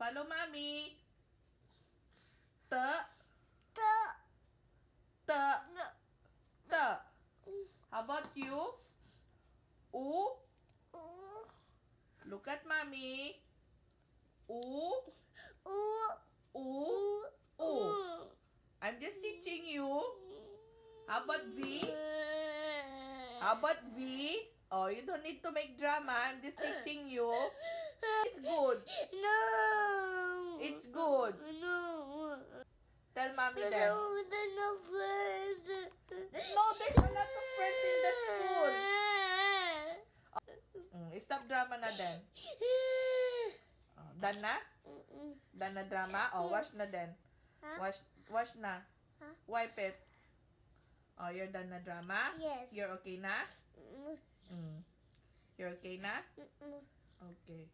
Follow mommy. T. T. T. T. How about you? U. U. Look at mommy. U. U. U. U. U. I'm just teaching you. How about V? How about V? Oh, you don't need to make drama. I'm just teaching you. It's good. No. It's good. No. Tell mommy then. There's no friends. No, there's a lot of friends in the school. Stop drama na then. Oh, done na? Done na drama? Oh, wash na then. Huh? Wash na. Huh? Wipe it. Oh, you're done na drama? Yes. You're okay na? You're okay na? Okay.